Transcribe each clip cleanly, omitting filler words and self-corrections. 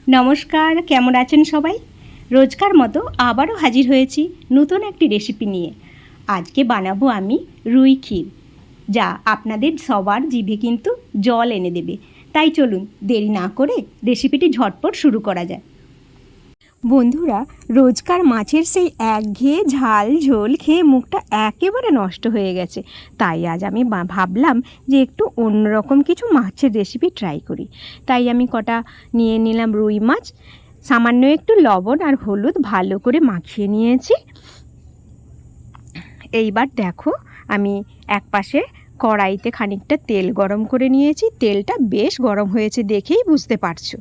নমস্কার, কেমন আছেন সবাই? রোজকার মতো আবারও হাজির হয়েছি নতুন একটি রেসিপি নিয়ে। আজকে বানাবো আমি রুই ক্ষীর, যা আপনাদের সবার জিভে কিন্তু জল এনে দেবে। তাই চলুন দেরি না করে রেসিপিটি ঝটপট শুরু করা যায়। বন্ধুরা, রোজকার মাছের সেই একঘেয়ে ঝাল ঝোল খেয়ে মুখটা একেবারে নষ্ট হয়ে গেছে। তাই আজ আমি ভাবলাম যে একটু অন্যরকম কিছু মাছের রেসিপি ট্রাই করি। তাই আমি কটা নিয়ে নিলাম রুই মাছ, সামান্য একটু লবণ আর হলুদ ভালো করে মাখিয়ে নিয়েছি। এইবার দেখো, আমি এক পাশে কড়াইতে খানিকটা তেল গরম করে নিয়েছি। তেলটা বেশ গরম হয়েছে, দেখেই বুঝতে পারছো।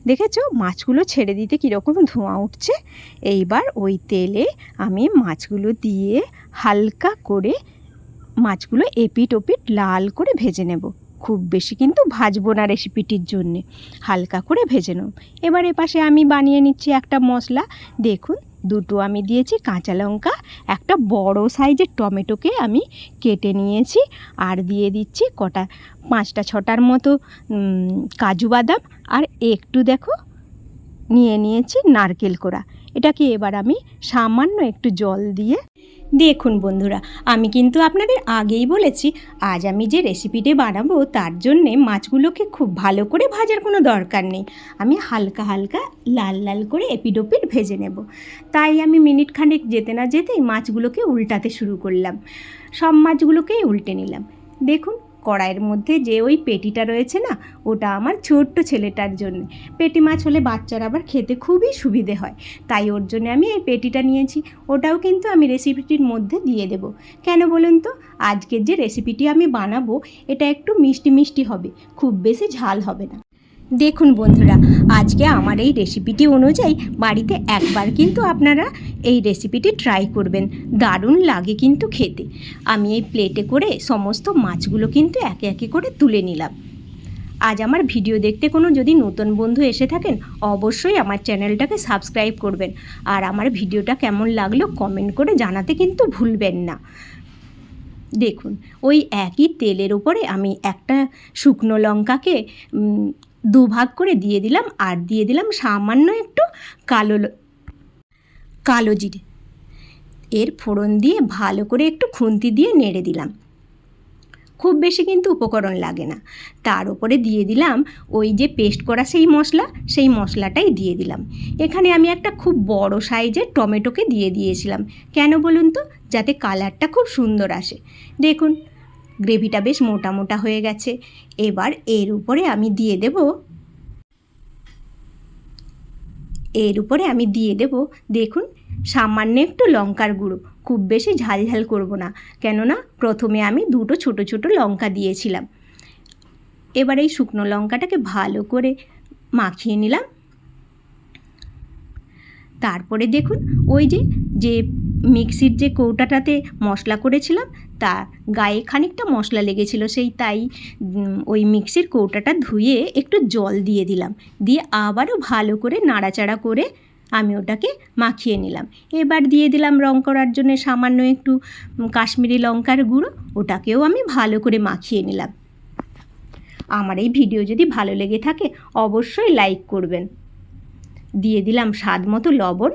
দেখেছো মাছগুলো ছেড়ে দিতে কীরকম ধোঁয়া উঠছে। এইবার ওই তেলে আমি মাছগুলো দিয়ে হালকা করে মাছগুলো এপিট ওপিট লাল করে ভেজে নেব। খুব বেশি কিন্তু ভাজবো না রেসিপিটির জন্যে, হালকা করে ভেজে নেব। এবার এপাশে আমি বানিয়ে নিচ্ছি একটা মশলা। দেখুন, দুটো আমি দিয়েছি কাঁচা লঙ্কা, একটা বড় সাইজের টমেটোকে আমি কেটে নিয়েছি, আর দিয়ে দিচ্ছি কটা 5-6টার মতো কাজু বাদাম, আর একটু দেখো নিয়ে নিয়েছি নারকেল কোড়া। এটাকে এবার আমি সামান্য একটু জল দিয়ে, দেখুন বন্ধুরা, আমি কিন্তু আপনাদের আগেই বলেছি আজ আমি যে রেসিপিটি বানাবো তার জন্যে মাছগুলোকে খুব ভালো করে ভাজার কোনো দরকার নেই। আমি হালকা হালকা লাল লাল করে এপিট ওপিট ভেজে নেব। তাই আমি মিনিট খানেক যেতে না যেতেই মাছগুলোকে উল্টাতে শুরু করলাম। সব মাছগুলোকেই উল্টে নিলাম। দেখুন, কড়াইয়ের মধ্যে যে ওই পেটিটা রয়েছে না, ওটা আমার ছোট্ট ছেলেটার জন্য। পেটি মাছ হলে বাচ্চারা আবার খেতে খুবই সুবিধে হয়, তাই ওর জন্য আমি এই পেটিটা নিয়েছি। ওটাও কিন্তু আমি রেসিপিটির মধ্যে দিয়ে দেব। কেন বলুন তো, আজকের যে রেসিপিটি আমি বানাবো এটা একটু মিষ্টি মিষ্টি হবে, খুব বেশি ঝাল হবে না। দেখুন বন্ধুরা, আজকে আমার এই রেসিপিটি অনুযায়ী বাড়িতে একবার কিন্তু আপনারা এই রেসিপিটি ট্রাই করবেন, দারুণ লাগে কিন্তু খেতে। আমি এই প্লেটে করে সমস্ত মাছগুলো কিন্তু একে একে করে তুলে নিলাম। আজ আমার ভিডিও দেখতে কোনো যদি নতুন বন্ধু এসে থাকেন, অবশ্যই আমার চ্যানেলটাকে সাবস্ক্রাইব করবেন, আর আমার ভিডিওটা কেমন লাগলো কমেন্ট করে জানাতে কিন্তু ভুলবেন না। দেখুন, ওই একই তেলের উপরে আমি একটা শুকনো লঙ্কাকে দুভাগ করে দিয়ে দিলাম, আর দিয়ে দিলাম সামান্য একটু কালো জিরে। এর ফোড়ন দিয়ে ভালো করে একটু খুন্তি দিয়ে নেড়ে দিলাম। খুব বেশি কিন্তু উপকরণ লাগে না। তার উপরে দিয়ে দিলাম ওই যে পেস্ট করা সেই মশলাটাই দিয়ে দিলাম। এখানে আমি একটা খুব বড় সাইজের টমেটোকে দিয়ে দিয়েছিলাম। কেন বলুন তো, যাতে কালারটা খুব সুন্দর আসে। দেখুন, গ্রেভিটা বেশ মোটা মোটা হয়ে গেছে। এবার এর উপরে আমি দিয়ে দেব দেখুন সামান্য একটু লঙ্কার গুঁড়ো। খুব বেশি ঝাল ঝাল করব না, কেননা প্রথমে আমি দুটো ছোট ছোট লঙ্কা দিয়েছিলাম। এবার এই শুকনো লঙ্কাটাকে ভালো করে মাখিয়ে নিলাম। তারপরে দেখুন, ওই যে মিক্সির যে কৌটাটাতে মশলা করেছিলাম, তার গায়ে খানিকটা মশলা লেগেছিল, তাই ওই মিক্সির কৌটাটা ধুয়ে একটু জল দিয়ে দিলাম। দিয়ে আবারও ভালো করে নাড়াচাড়া করে আমি ওটাকে মাখিয়ে নিলাম। এবার দিয়ে দিলাম রং করার জন্য সামান্য একটু কাশ্মীরি লঙ্কার গুঁড়ো, ওটাকেও আমি ভালো করে মাখিয়ে নিলাম। আমার এই ভিডিও যদি ভালো লেগে থাকে অবশ্যই লাইক করবেন। দিয়ে দিলাম স্বাদ মতো লবণ,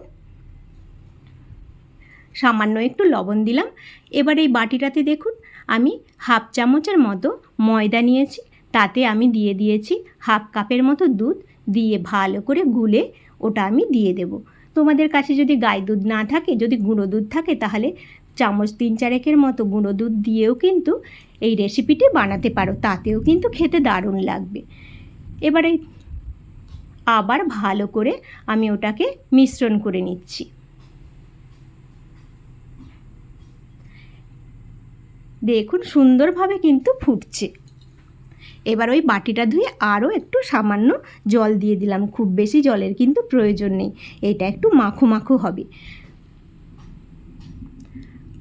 সামান্য একটু লবণ দিলাম। এবার এই বাটিটাতে দেখুন, আমি হাফ চামচের মতো ময়দা নিয়েছি, তাতে আমি দিয়ে দিয়েছি হাফ কাপের মতো দুধ। দিয়ে ভালো করে গুলে ওটা আমি দিয়ে দেব। তোমাদের কাছে যদি গাই দুধ না থাকে, যদি গুঁড়ো দুধ থাকে, তাহলে চামচ 3-4 মতো গুঁড়ো দুধ দিয়েও কিন্তু এই রেসিপিটি বানাতে পারো, তাতেও কিন্তু খেতে দারুণ লাগবে। এবারে আবার ভালো করে আমি ওটাকে মিশ্রণ করে নিচ্ছি। দেখুন সুন্দরভাবে কিন্তু ফুটছে। এবার ওই বাটিটা ধুয়ে আরও একটু সামান্য জল দিয়ে দিলাম। খুব বেশি জলের কিন্তু প্রয়োজন নেই, এটা একটু মাখো মাখো হবে।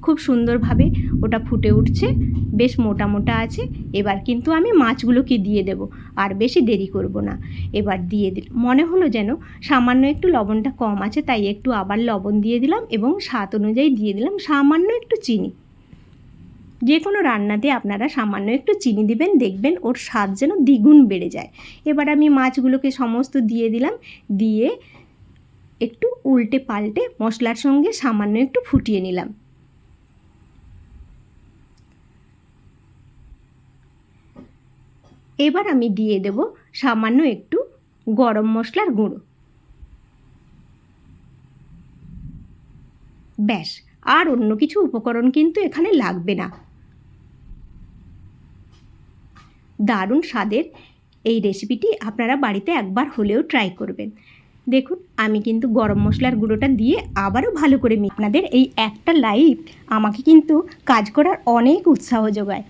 খুব সুন্দরভাবে ওটা ফুটে উঠছে, বেশ মোটা মোটা আছে। এবার কিন্তু আমি মাছগুলোকে দিয়ে দেব, আর বেশি দেরি করব না। এবার দিয়ে মনে হলো যেন সামান্য একটু লবণটা কম আছে, তাই একটু আবার লবণ দিয়ে দিলাম, এবং স্বাদ অনুযায়ী দিয়ে দিলাম সামান্য একটু চিনি। যে কোনো রান্নাতে আপনারা সামান্য একটু চিনি দিবেন, দেখবেন ওর স্বাদ যেন দ্বিগুণ বেড়ে যায়। এবার আমি মাছগুলোকে সমস্ত দিয়ে দিলাম, দিয়ে একটু উল্টে পাল্টে মশলার সঙ্গে সামান্য একটু ফুটিয়ে নিলাম। এবার আমি দিয়ে দেব সামান্য একটু গরম মশলার গুঁড়ো। ব্যাস, আর অন্য কিছু উপকরণ কিন্তু এখানে লাগবে না। দারুণ স্বাদের এই রেসিপিটি আপনারা বাড়িতে একবার হলেও ট্রাই করবেন। দেখুন আমি কিন্তু গরম মশলার গুঁড়োটা দিয়ে আবারও ভালো করে আপনাদের এই একটা লাইক আমাকে কিন্তু কাজ করার অনেক উৎসাহ যোগায়।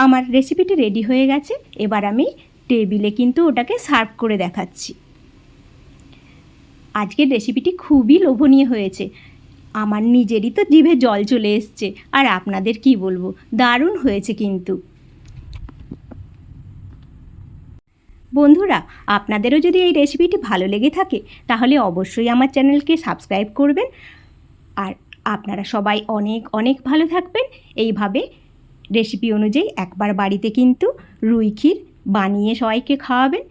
আমার রেসিপিটি রেডি হয়ে গেছে, এবার আমি টেবিলে কিন্তু ওটাকে সার্ভ করে দেখাচ্ছি। আজকের রেসিপিটি খুবই লোভনীয় হয়েছে, আমার নিজেরই তো জিভে জল চলে এসছে, আর আপনাদের কি বলবো, দারুণ হয়েছে কিন্তু। বন্ধুরা, আপনাদেরও যদি এই রেসিপিটি ভালো লেগে থাকে তাহলে অবশ্যই আমার চ্যানেলকে সাবস্ক্রাইব করবেন। আর আপনারা সবাই অনেক অনেক ভালো থাকবেন। এইভাবে রেসিপি অনুযায়ী একবার বাড়িতে কিন্তু রুই ক্ষীর বানিয়ে সবাইকে খাওয়াবেন।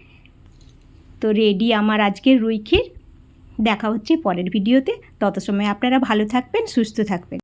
তো রেডি আমার আজকের রুই ক্ষীর। দেখা হচ্ছে পরের ভিডিওতে। তত সময় আপনারা ভালো থাকবেন, সুস্থ থাকবেন।